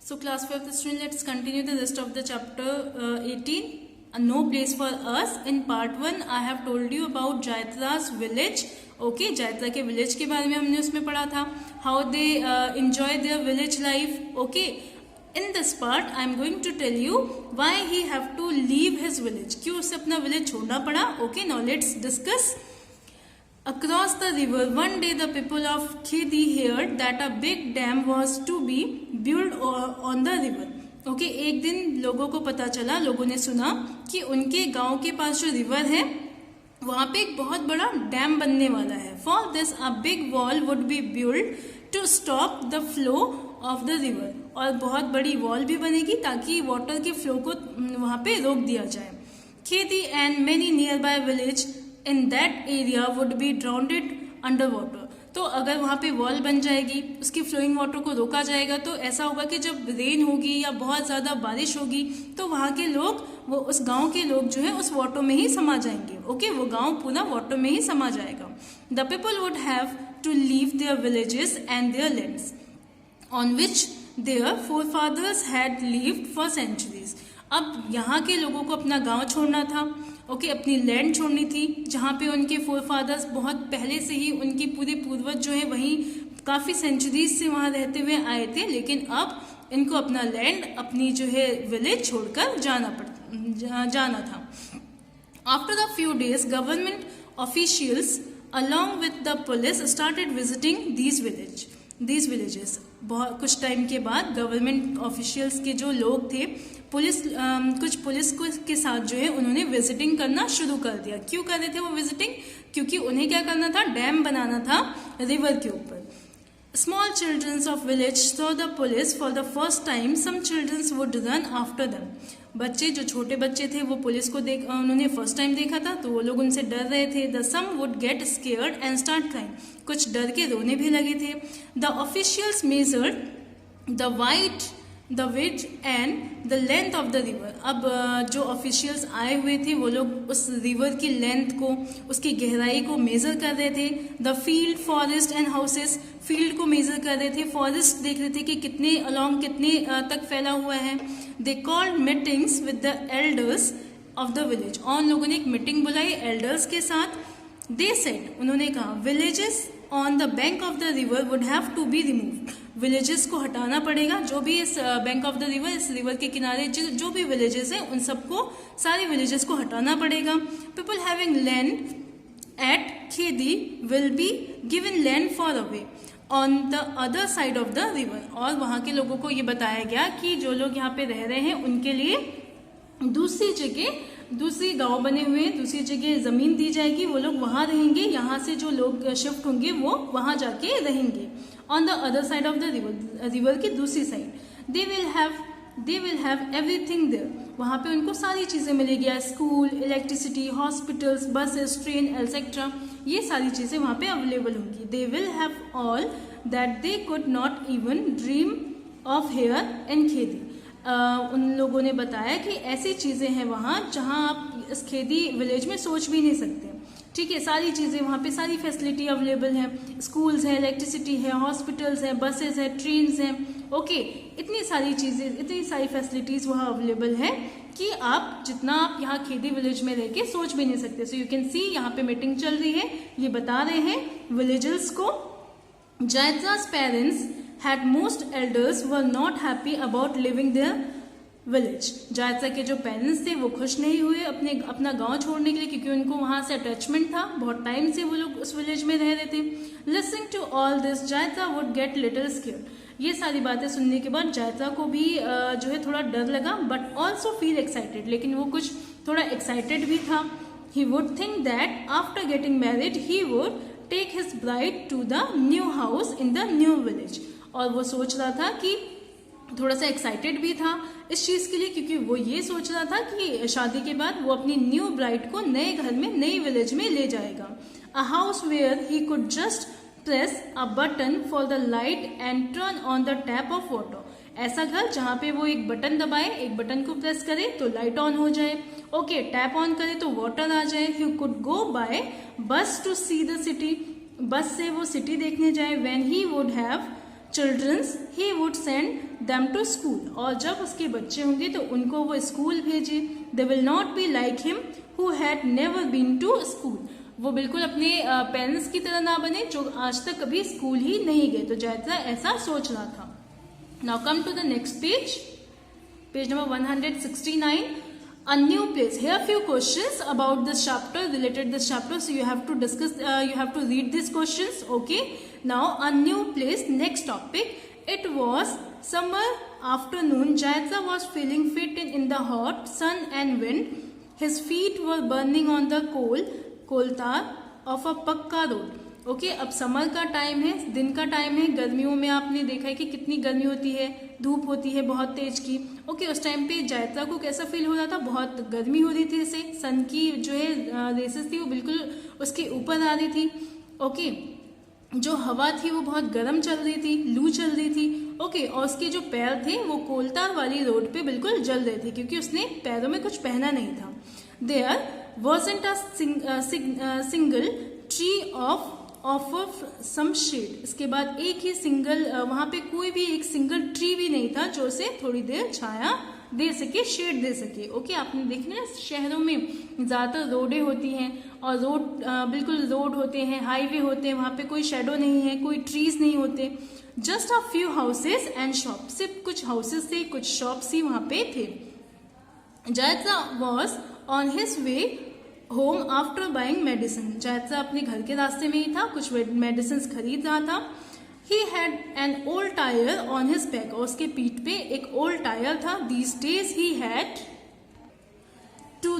So class 5th student, let's continue the rest of the chapter 18, No Place for Us. In part 1, I have told you about Jaitra's village. Okay, Jaitra के village के बारे में हमने उसमें पढ़ा था. How they enjoy their village life. Okay, in this part, I am going to tell you why he have to leave his village. क्यों उसे अपना village छोड़ना पड़ा. Okay, now let's discuss. Across the river, one day the people of Khedi heard that a big dam was to be built on the river. Okay, एक दिन लोगों को पता चला, लोगों ने सुना कि उनके गांव के पास जो रिवर है वहां पे एक बहुत बड़ा डैम बनने वाला है. For this, a big wall would be built to stop the flow of the river. और बहुत बड़ी वॉल भी बनेगी ताकि वाटर के फ्लो को वहां पे रोक दिया जाए. Khedi and many nearby village in that area would be drowned under water. तो अगर वहाँ पे वॉल बन जाएगी, उसकी फ्लोइंग वाटर को रोका जाएगा, तो ऐसा होगा कि जब रेन होगी या बहुत ज़्यादा बारिश होगी तो वहाँ के लोग, वो उस गांव के लोग जो है उस वाटर में ही समा जाएंगे. ओके, वो गांव पूरा वाटर में ही समा जाएगा. The people would have to leave their villages and their lands on which their forefathers had lived for centuries. अब यहाँ के लोगों को अपना गांव छोड़ना था. ओके, अपनी लैंड छोड़नी थी जहाँ पे उनके फोरफादर्स बहुत पहले से ही, उनकी पूरे पूर्वज जो है वहीं काफ़ी सेंचुरीज से वहाँ रहते हुए आए थे. लेकिन अब इनको अपना लैंड, अपनी जो है विलेज छोड़कर जाना था. After the few days government officials along with the police started visiting these villages. बहुत कुछ टाइम के बाद गवर्नमेंट ऑफिशियल्स के जो लोग थे, कुछ पुलिस के साथ जो है उन्होंने विजिटिंग करना शुरू कर दिया. क्यों कर रहे थे वो विजिटिंग? क्योंकि उन्हें क्या करना था, डैम बनाना था रिवर के ऊपर. Small childrens of village saw the police for the first time. Some childrens would run after them. बच्चे, जो छोटे बच्चे थे, वो पुलिस को उन्होंने फर्स्ट टाइम देखा था तो वो लोग उनसे डर रहे थे. The some would get scared and start crying. कुछ डर के रोने भी लगे थे. The officials measured the width and the length of the river. अब जो ऑफिशियल्स आए हुए थे वो लोग उस रिवर की लेंथ को, उसकी गहराई को मेजर कर रहे थे. The field, forest and houses. Field को मेजर कर रहे थे, फॉरेस्ट देख रहे थे कि कितने अलोंग, कितने तक फैला हुआ है. They called meetings with the elders of the village. और लोगों ने एक मीटिंग बुलाई एल्डर्स के साथ. दे सेड, उन्होंने कहा, villages on the bank of the river would have to be removed. Villages को हटाना पड़ेगा. जो भी इस बैंक ऑफ द रिवर, इस रिवर के किनारे जो भी विलेजेस हैं उन सबको, सारे विलेजेस को हटाना पड़ेगा. People having land at Khedi will be given land far away on the other side of the river. और वहाँ के लोगों को ये बताया गया कि जो लोग यहाँ पे रह रहे हैं उनके लिए दूसरी जगह, दूसरी गांव बने हुए हैं, दूसरी जगह जमीन दी जाएगी. वो लोग वहां रहेंगे. यहाँ से जो लोग शिफ्ट होंगे वो वहां जाके रहेंगे. On the other side of the river, river की दूसरी side. They will have everything there. वहां पे उनको सारी चीजें मिलेगी. School, electricity, hospitals, buses, train etcetera, ये सारी चीजें वहां पे अवेलेबल होंगी. They will have all that they could not even dream of here in Khedi. उन लोगों ने बताया कि ऐसी चीजें हैं वहाँ जहाँ आप इस खेदी विलेज में सोच भी नहीं सकते. ठीक है, सारी चीजें वहाँ पे, सारी फैसिलिटी अवेलेबल है. स्कूल्स है, इलेक्ट्रिसिटी है, हॉस्पिटल्स है, बसेस है, ट्रेन्स हैं. ओके, इतनी सारी चीजें, इतनी सारी फैसिलिटीज वहाँ अवेलेबल है कि आप जितना आप यहाँ खेदी विलेज में रह के सोच भी नहीं सकते. सो यू कैन सी, यहाँ पे मीटिंग चल रही है, ये बता रहे हैं विलेजर्स को. Jaitra's parents had most elders were not happy about leaving their village. जायत्रा के जो पेरेंट्स थे वो खुश नहीं हुए अपना गांव छोड़ने के लिए, क्योंकि उनको वहां से अटैचमेंट था. बहुत टाइम से वो लोग उस विलेज में रह रहे थे. Listening to all this, जायत्रा would get little scared. ये सारी बातें सुनने के बाद जायत्रा को भी जो है थोड़ा डर लगा, बट ऑल्सो फील एक्साइटेड. लेकिन वो कुछ थोड़ा एक्साइटेड भी था. He would think that after getting married he would take his bride to the new house in the new village. और वो सोच रहा था कि, थोड़ा सा एक्साइटेड भी था इस चीज के लिए, क्योंकि वो ये सोच रहा था कि शादी के बाद वो अपनी न्यू ब्राइड को नए घर में, नई विलेज में ले जाएगा. A house where he could just press a button for the light and turn on the tap of water. ऐसा घर जहाँ पे वो एक बटन दबाए, एक बटन को प्रेस करे तो लाइट ऑन हो जाए. ओके, टैप ऑन करे तो वाटर आ जाए. He could go by bus to see the city. Bus से वो सिटी देखने जाए. When he would have childrens he would send them to school, और जब उसके बच्चे होंगे तो उनको वो स्कूल भेजे. They will not be like him who had never been to school, वो बिल्कुल अपने पेरेंट्स की तरह ना बने जो आज तक कभी स्कूल ही नहीं गए. तो जायत्रा ऐसा सोच रहा था. Now come to the next page, page number 169. A new place. Here are few questions about this chapter, related this chapter. So you have to discuss, you have to read these questions. Okay. Now a new place. Next topic. It was summer afternoon. Jaitra was feeling fit in the hot sun and wind. His feet were burning on the coal tar of a पक्का road. Okay अब summer का time है, दिन का time है. गर्मियों में आपने देखा है कि कितनी गर्मी होती है, धूप होती है बहुत तेज की. ओके उस टाइम पे जायत्रा को कैसा फील हो रहा था, बहुत गर्मी हो रही थी. इसे सन की जो है रेसेस थी वो बिल्कुल उसके ऊपर आ रही थी. ओके जो हवा थी वो बहुत गर्म चल रही थी, लू चल रही थी. ओके और उसके जो पैर थे वो कोलतार वाली रोड पे बिल्कुल जल रहे थे क्योंकि उसने पैरों में कुछ पहना नहीं था. There wasn't a single tree of some shade. इसके बाद एक ही सिंगल वहां पे कोई भी एक सिंगल ट्री भी नहीं था जो उसे थोड़ी देर छाया दे सके, शेड दे सके. ओके आपने देखा ना शहरों में ज्यादातर रोडें होती हैं और रोड बिल्कुल रोड होते हैं, हाईवे होते हैं, वहां पे कोई शेडो नहीं है, कोई ट्रीज नहीं होते. Just a few houses and shop, सिर्फ कुछ हाउसेस थे, कुछ शॉप्स ही वहां पे थे. Jaitra was on his way home after buying medicine. Jaitra अपने घर के रास्ते में ही था, कुछ मेडिसिन खरीद रहा था. He had an old tyre on his back, और उसके पीठ पे एक ओल्ड टायर था. These days he had to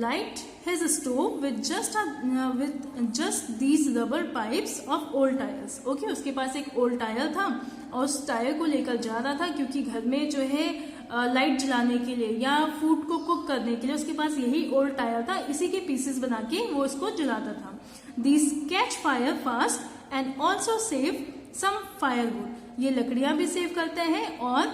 light his stove with just these rubber pipes of old tyres. Okay उसके पास एक ओल्ड टायर था और उस टायर को लेकर जा रहा था क्योंकि घर में जो है लाइट जलाने के लिए या फूड को कुक करने के लिए उसके पास यही ओल्ड टायर था. इसी के पीसेस बना के वो उसको जलाता था. These catch fire fast and also save some firewood, ये लकड़ियां भी सेव करते हैं और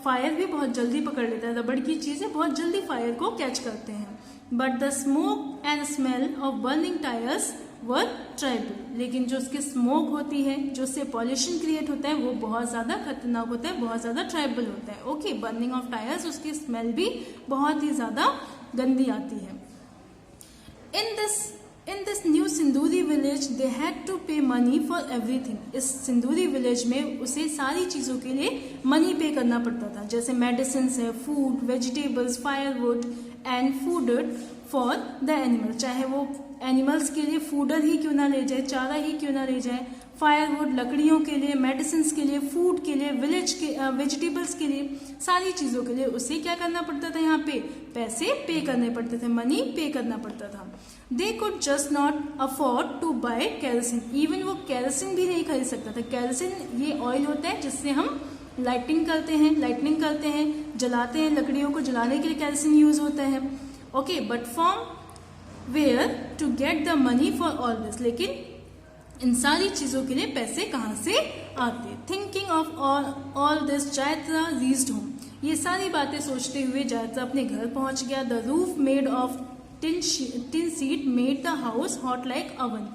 फायर भी बहुत जल्दी पकड़ लेता है. रबड़ की चीजें बहुत जल्दी फायर को कैच करते हैं. But the smoke and smell of burning tyres were tribal, लेकिन जो उसकी स्मोक होती है, जो उससे पॉल्यूशन क्रिएट होता है वो बहुत ज्यादा खतरनाक होता है, बहुत ज्यादा ट्राइबल होता है. ओके बर्निंग ऑफ टायर्स, उसकी स्मेल भी बहुत ही ज्यादा गंदी आती है. In this new सिंदूरी village they had to pay money for everything. इस सिंदूरी विलेज में उसे सारी चीजों के लिए मनी पे करना पड़ता था, जैसे मेडिसिन है, food, vegetables, firewood and food for the animal. चाहे वो एनिमल्स के लिए फूडर ही क्यों ना ले जाए, चारा ही क्यों ना ले जाए, फायरवुड लकड़ियों के लिए, मेडिसिन के लिए, फूड के लिए, विलेज के वेजिटेबल्स के लिए, सारी चीजों के लिए उसे क्या करना पड़ता था, यहाँ पे पैसे पे करने पड़ते थे, मनी पे करना पड़ता था. They could just not afford to buy kerosene, even वो केरोसिन भी नहीं खरीद सकता था. केरोसिन ये ऑयल होता है जिससे हम लाइटिंग करते हैं, जलाते हैं, लकड़ियों को जलाने के लिए केरोसिन यूज होता है. Okay but from where to get the money for all this, लेकिन इन सारी चीजों के लिए पैसे कहाँ से आते. Thinking of all this Jaitra reached home, ये सारी बातें सोचते हुए जायत्रा अपने घर पहुंच गया. The roof made of tin sheet made the house hot like oven,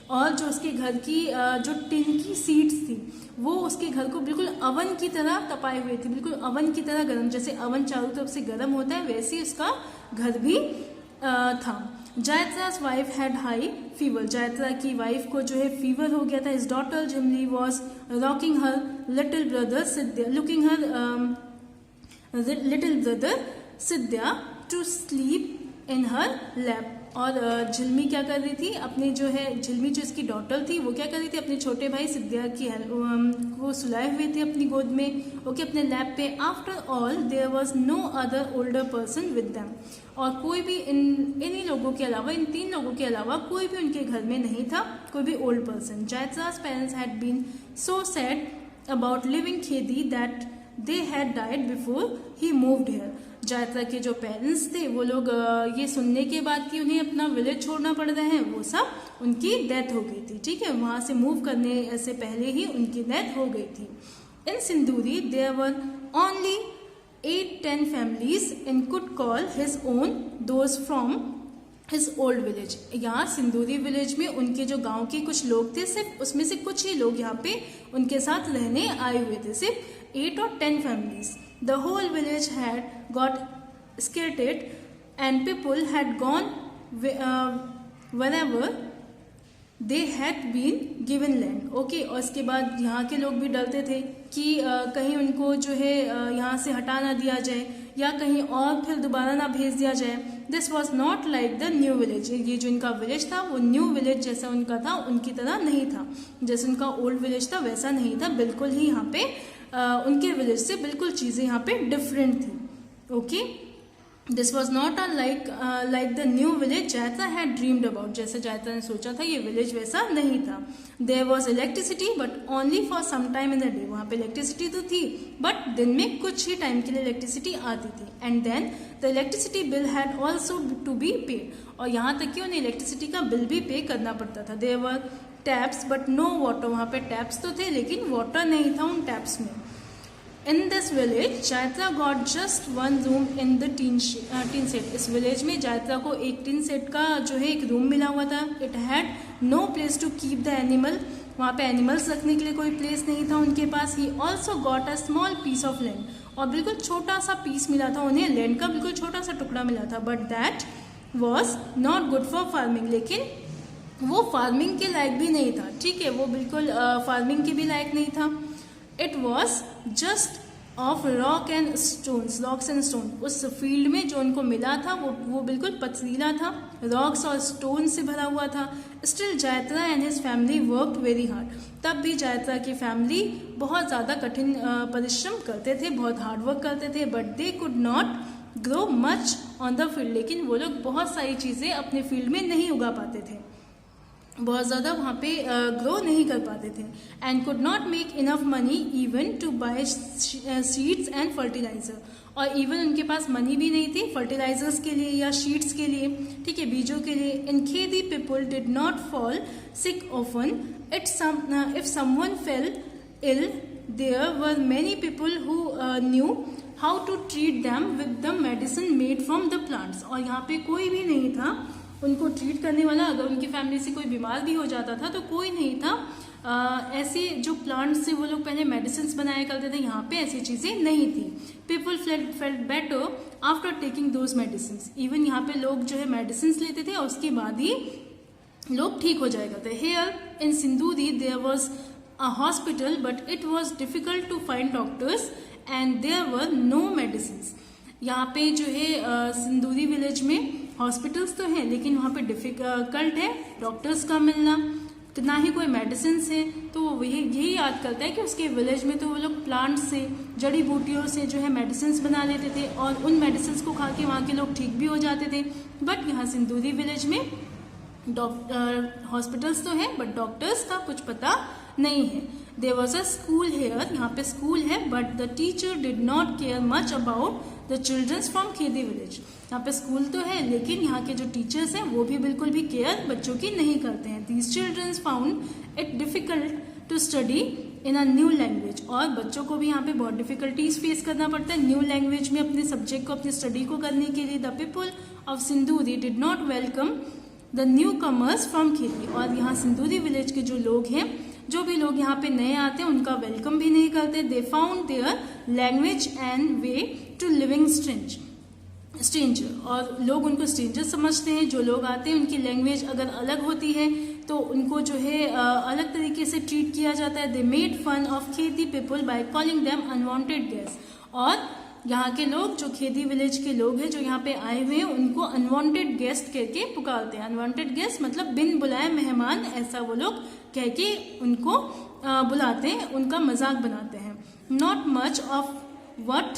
और जो उसके घर की जो टिन की सीट्स थी वो उसके घर को बिल्कुल अवन की तरह तपाए हुए थे, बिल्कुल अवन की तरह गर्म. जैसे अवन चारों तरफ से गर्म होता है वैसे ही उसका घर भी था. Jaitra's wife had high fever, Jaitra की वाइफ को जो है फीवर हो गया था. His daughter Jimli was rocking her little brother Sidya, looking her little brother Sidya to sleep in her lap. और झिल्मी क्या कर रही थी, अपनी जो है झिल्मी जो इसकी डॉटर थी वो क्या कर रही थी, अपने छोटे भाई सिद्या की को सुलाए हुए थे अपनी गोद में. ओके अपने लैप पे. After all there was no other older person with them, और कोई भी इन्हीं लोगों के अलावा, इन 3 लोगों के अलावा कोई भी उनके घर में नहीं था, कोई भी old person. Jaitra's parents had been so sad about living Khedi that they had died before he moved here. Jaitra के जो पेरेंट्स थे वो लोग ये सुनने के बाद कि उन्हें अपना विलेज छोड़ना पड़ रहा है, वो सब उनकी डेथ हो गई थी. ठीक है वहां से मूव करने से पहले ही उनकी डेथ हो गई थी. In Sindoori there were only 8-10 families and could call his own, those from his old village. यहाँ सिंदूरी विलेज में उनके जो गांव के कुछ लोग थे, सिर्फ उसमें से कुछ ही लोग यहाँ पे उनके साथ रहने आए हुए थे, सिर्फ 8 or 10 families. The whole village had got scattered and people had gone wherever they had been given land. Okay, और इसके बाद यहाँ के लोग भी डरते थे कि कहीं उनको जो है यहाँ से हटा ना दिया जाए या कहीं और फिर दोबारा ना भेज दिया जाए। This was not like the new village. ये जो इनका विलेज था वो न्यू विलेज जैसा उनका था उनकी तरह नहीं था, जैसे उनका ओल्ड विलेज था वैसा नहीं था, बिल्कुल ही यहाँ पे उनके विलेज से बिल्कुल चीज़ें यहाँ पे डिफरेंट थी। Okay, this was not like the new village Jaitra had dreamed about. जैसे जैतरा ने सोचा था ये विलेज वैसा नहीं था। There was electricity but only for some time in the day. वहाँ पे इलेक्ट्रिसिटी तो थी बट दिन में कुछ ही टाइम के लिए इलेक्ट्रिसिटी आती थी। And then the electricity bill had also to be paid. और यहाँ तक कि उन्हें इलेक्ट्रिसिटी का बिल भी पे करना पड़ता था। There were taps but no water. वहाँ पे टैप्स तो थे लेकिन वाटर नहीं था उन टैप्स में। In this village, Jaitra got just one room in the tin set. इस विलेज में जायत्रा को एक टिन सेट का जो है एक रूम मिला हुआ था। It had no place to keep the animal. वहाँ पे एनिमल्स रखने के लिए कोई प्लेस नहीं था उनके पास। He also got a small piece of land. और बिल्कुल छोटा सा पीस मिला था उन्हें, लैंड का बिल्कुल छोटा सा टुकड़ा मिला था। But that was not good for farming. लेकिन वो फार्मिंग के लायक भी नहीं था। ठीक है, वो बिल्कुल फार्मिंग के भी लायक नहीं था। It was just of rock and stones, rocks and stone. उस फील्ड में जो उनको मिला था वो बिल्कुल पथरीला था, रॉक्स और स्टोन से भरा हुआ था। Still Jaitra and his family worked very hard. तब भी जायत्रा की फैमिली बहुत ज़्यादा कठिन परिश्रम करते थे, बहुत हार्ड वर्क करते थे। But they could not grow much on the field. लेकिन वो लोग बहुत सारी चीज़ें अपने फील्ड में नहीं उगा पाते थे, बहुत ज़्यादा वहाँ पे ग्रो नहीं कर पाते थे। And could not make enough money even to buy seeds and fertiliser. और इवन उनके पास मनी भी नहीं थी फर्टिलाइजर्स के लिए या शीट्स के लिए, ठीक है, बीजों के लिए। In Kheti people did not fall sick often. If someone fell ill there were many people who knew how to treat them with the medicine made from the plants. और यहाँ पे कोई भी नहीं था उनको ट्रीट करने वाला। अगर उनकी फैमिली से कोई बीमार भी हो जाता था तो कोई नहीं था। ऐसे जो प्लांट्स से वो लोग पहले मेडिसिन बनाया करते थे, यहाँ पे ऐसी चीज़ें नहीं थी। People felt better after taking those medicine. Even यहाँ पे लोग जो है मेडिसिन लेते थे और उसके बाद ही लोग ठीक हो जाया करते। Here in Sindoori there was a hospital but it was difficult to find doctors and there were no medicine. यहाँ पे जो है सिंदूरी विलेज में हॉस्पिटल्स तो हैं लेकिन वहाँ पे डिफिकल्ट है डॉक्टर्स का मिलना, तो ना ही कोई मेडिसिन है। तो वो यही याद करता है कि उसके विलेज में तो वो लोग प्लांट से, जड़ी बूटियों से जो है मेडिसिन बना लेते थे और उन मेडिसिन को खा के वहाँ के लोग ठीक भी हो जाते थे। बट यहाँ सिंदूरी विलेज में हॉस्पिटल्स तो है बट डॉक्टर्स का कुछ पता नहीं है। There was a school here. यहाँ पे स्कूल है but the teacher did not care much about the childrens from Kheti village. यहाँ पे स्कूल तो है लेकिन यहाँ के जो टीचर्स हैं वो भी बिल्कुल भी केयर बच्चों की नहीं करते हैं। These childrens found it difficult to study in a new language. और बच्चों को भी यहाँ पे बहुत डिफिकल्टीज फेस करना पड़ता है न्यू लैंग्वेज में अपने सब्जेक्ट को, अपनी स्टडी को करने के लिए। द पीपल ऑफ सिंदूरी did not welcome the new commerce from खेती। और यहाँ सिंदूरी विलेज के जो लोग हैं, जो भी लोग यहाँ पे नए आते हैं उनका वेलकम भी नहीं करते। They found their language and way to living stranger. और लोग उनको स्ट्रेंजर समझते हैं। जो लोग आते हैं उनकी लैंग्वेज अगर अलग होती है तो उनको जो है अलग तरीके से ट्रीट किया जाता है। दे मेड फन ऑफ खेती people by calling them unwanted guest. और यहाँ के लोग जो खेती विलेज के लोग हैं जो यहाँ पे आए हुए हैं उनको अनवांटेड गेस्ट कह के पुकारते हैं। अनवांटेड गेस्ट मतलब बिन बुलाए मेहमान, ऐसा वो लोग कह के उनको बुलाते हैं, उनका मजाक बनाते हैं। Not much of what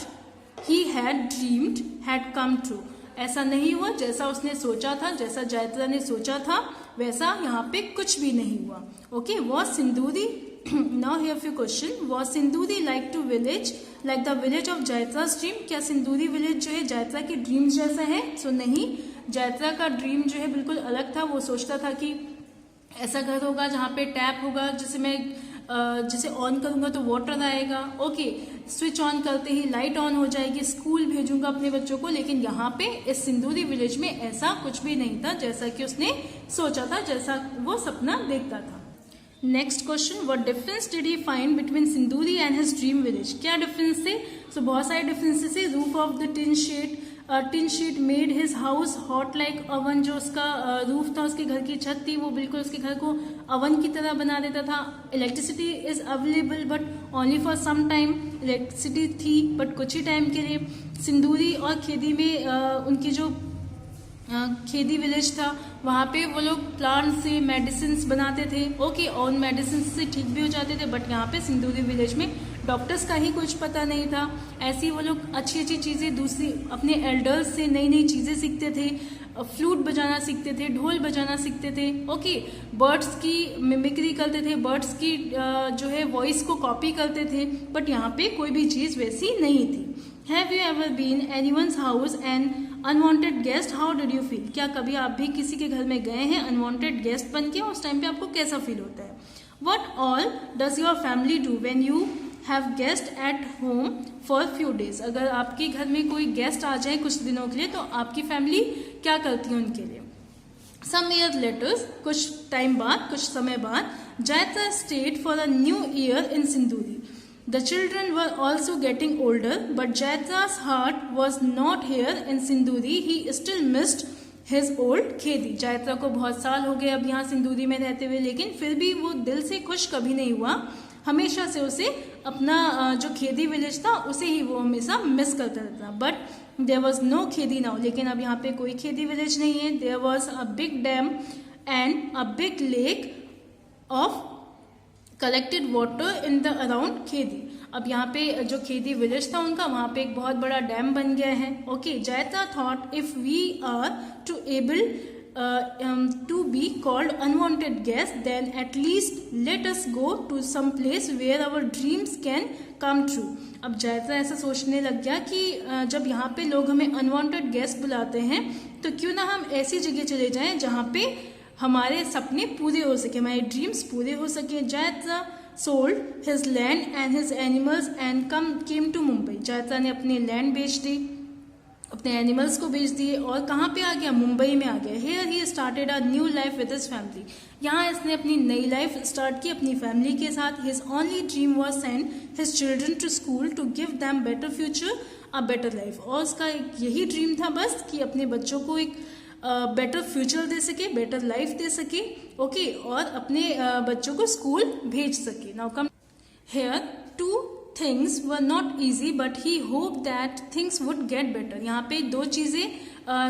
he had dreamed had come true. ऐसा नहीं हुआ जैसा उसने सोचा था, जैसा जायत्रा ने सोचा था वैसा यहाँ पे कुछ भी नहीं हुआ। Okay, was Sinduri, now here few question, was Sinduri like to village like the village of Jaitra's dream. क्या सिंदूरी विलेज जो है जायत्रा के ड्रीम्स जैसा है? सो नहीं, जायत्रा का ड्रीम जो है बिल्कुल अलग था। वो सोचता था कि ऐसा घर होगा जहाँ पे टैप होगा जिसमें जैसे ऑन करूंगा तो वाटर आएगा, ओके, स्विच ऑन करते ही लाइट ऑन हो जाएगी, स्कूल भेजूंगा अपने बच्चों को। लेकिन यहाँ पे इस सिंदूरी विलेज में ऐसा कुछ भी नहीं था जैसा कि उसने सोचा था, जैसा वो सपना देखता था। Next question, what difference did he find between Sindoori and his dream village? क्या डिफरेंस थे? सो बहुत सारे डिफरेंसेस है। Roof of the tin sheet made his house hot like oven. जो उसका रूफ था, उसके घर की छत थी, वो बिल्कुल उसके घर को अवन की तरह बना देता था। Electricity is available but only for some time. Electricity थी बट कुछ ही टाइम के लिए। सिंदूरी और खेदी में उनकी जो खेदी विलेज था, वहाँ पे वो लोग प्लांट से मेडिसिन बनाते थे, ओके, और मेडिसिन से ठीक भी हो जाते थे। बट यहाँ पे सिंदूरी विलेज में डॉक्टर्स का ही कुछ पता नहीं था। ऐसे ही वो लोग अच्छी अच्छी चीज़ें दूसरी अपने एल्डर्स से नई नई चीज़ें सीखते थे, फ्लूट बजाना सीखते थे, ढोल बजाना सीखते थे, ओके, बर्ड्स की मिमिक्री करते थे, बर्ड्स की जो है वॉइस को कॉपी करते थे। बट यहाँ पे कोई भी चीज़ वैसी नहीं थी। Have you ever been anyone's house and unwanted guest, how did you feel? क्या कभी आप भी किसी के घर में गए हैं अनवांटेड गेस्ट बन के? उस टाइम पे आपको कैसा फील होता है? What all does your family do when you have guest at home for few days? अगर आपके घर में कोई गेस्ट आ जाए कुछ दिनों के लिए तो आपकी फैमिली क्या करती है उनके लिए? सम ईयर लेटर्स, कुछ टाइम बाद, कुछ समय बाद, Jaitra stayed for a new year in Sinduri. The children were also getting older, but Jaitra's heart was not here in Sinduri. He still missed his old खेती. जायत्रा को बहुत साल हो गए अब यहाँ सिंदूरी में रहते हुए, लेकिन फिर भी वो दिल से खुश कभी नहीं हुआ। हमेशा से उसे अपना जो खेदी विलेज था उसे ही वो हमेशा मिस करता रहता। But there was no Khedi now, लेकिन अब यहाँ पे कोई खेदी विलेज नहीं है। There was a big dam and a big lake of collected water in the around Khedi. अब यहाँ पे जो खेदी विलेज था उनका, वहाँ पे एक बहुत बड़ा डैम बन गया है. Okay, Jaitra thought if we are to able to be called unwanted guests, then at least let us go to some place where our dreams can come true. अब जायत्रा ऐसा सोचने लग गया कि जब यहाँ पे लोग हमें अनवांटेड गेस्ट बुलाते हैं तो क्यों ना हम ऐसी जगह चले जाएं जहाँ पे हमारे सपने पूरे हो सके, हमारे ड्रीम्स पूरे हो सके. जायत्रा sold his land and his animals and came to Mumbai. जायत्रा ने अपनी लैंड बेच दी, अपने एनिमल्स को बेच दिए और कहाँ पे आ गया? मुंबई में आ गया. Here he started a new life with his family. यहाँ इसने अपनी नई लाइफ स्टार्ट की अपनी फैमिली के साथ. His only dream was send his children to school to give them better future, a better life. और उसका यही ड्रीम था बस कि अपने बच्चों को एक बेटर फ्यूचर दे सके, बेटर लाइफ दे सके. ओके, और अपने बच्चों को स्कूल भेज सके. Now come here, two things were not easy but he hope that things would get better. यहाँ पे दो चीजें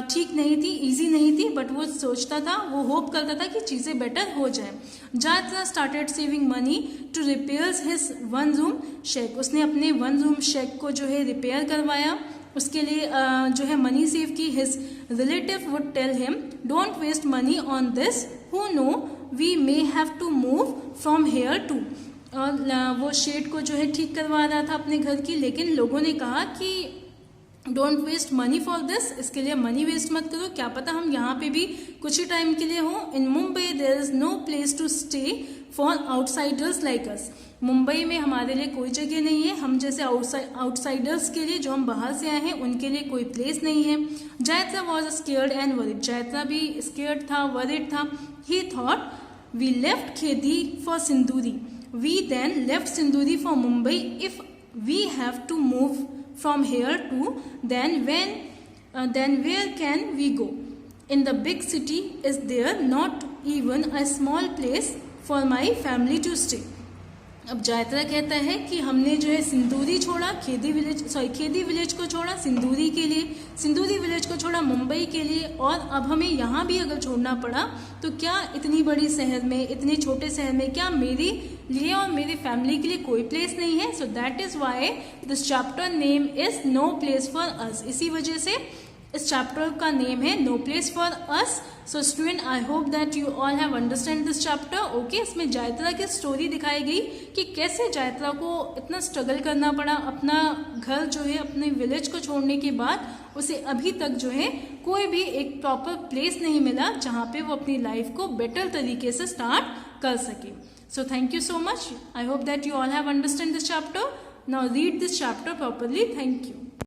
ठीक नहीं थी, ईजी नहीं थी, बट वो सोचता था, वो होप करता था कि चीजें बेटर हो जाए. Jaitra started saving money to repair his one room shack. उसने अपने वन रूम शेक को जो है रिपेयर करवाया, उसके लिए जो है मनी सेव की. His relative would tell him don't waste money on this, who know we may have to move from here too. और वो शेड को जो है ठीक करवा रहा था अपने घर की, लेकिन लोगों ने कहा कि don't waste money for this, इसके लिए मनी वेस्ट मत करो, क्या पता हम यहाँ पे भी कुछ ही टाइम के लिए हों. In Mumbai there is no place to stay for outsiders like us. Mumbai में हमारे लिए कोई जगह नहीं है, हम जैसे आउटसाइडर्स के लिए, जो हम बाहर से आए हैं, उनके लिए कोई प्लेस नहीं है. जायत्रा वॉज स्केयर्ड एंड वरिड. जायत्रा भी स्केयर्ड था, वरिड था. ही थॉट वी लेफ्ट खेती फॉर सिंदूरी, we then left Sinduri for Mumbai. If we have to move from here to, then where can we go? In the big city, is there not even a small place for my family to stay? अब जायत्रा कहता है कि हमने जो है सिंदूरी छोड़ा, खेदी village को छोड़ा सिंदूरी के लिए, सिंदूरी विलेज को छोड़ा मुंबई के लिए, और अब हमें यहाँ भी अगर छोड़ना पड़ा तो क्या इतनी बड़ी शहर में, इतने छोटे शहर में, क्या मेरे लिए और मेरी फैमिली के लिए कोई प्लेस नहीं है? So that is why this chapter name is no place for us. इसी वजह से इस चैप्टर का नेम है no place for us. So student, I hope that you all have understand this chapter. Okay, इसमें जायत्रा की स्टोरी दिखाई गई कि कैसे जायत्रा को इतना स्ट्रगल करना पड़ा. अपना घर जो है, अपने विलेज को छोड़ने के बाद उसे अभी तक जो है कोई भी एक प्रॉपर प्लेस नहीं मिला जहाँ पे वो अपनी लाइफ को बेटर तरीके से स्टार्ट कर सके. So thank you so much. I hope that you all have understood this chapter. Now read this chapter properly. Thank you.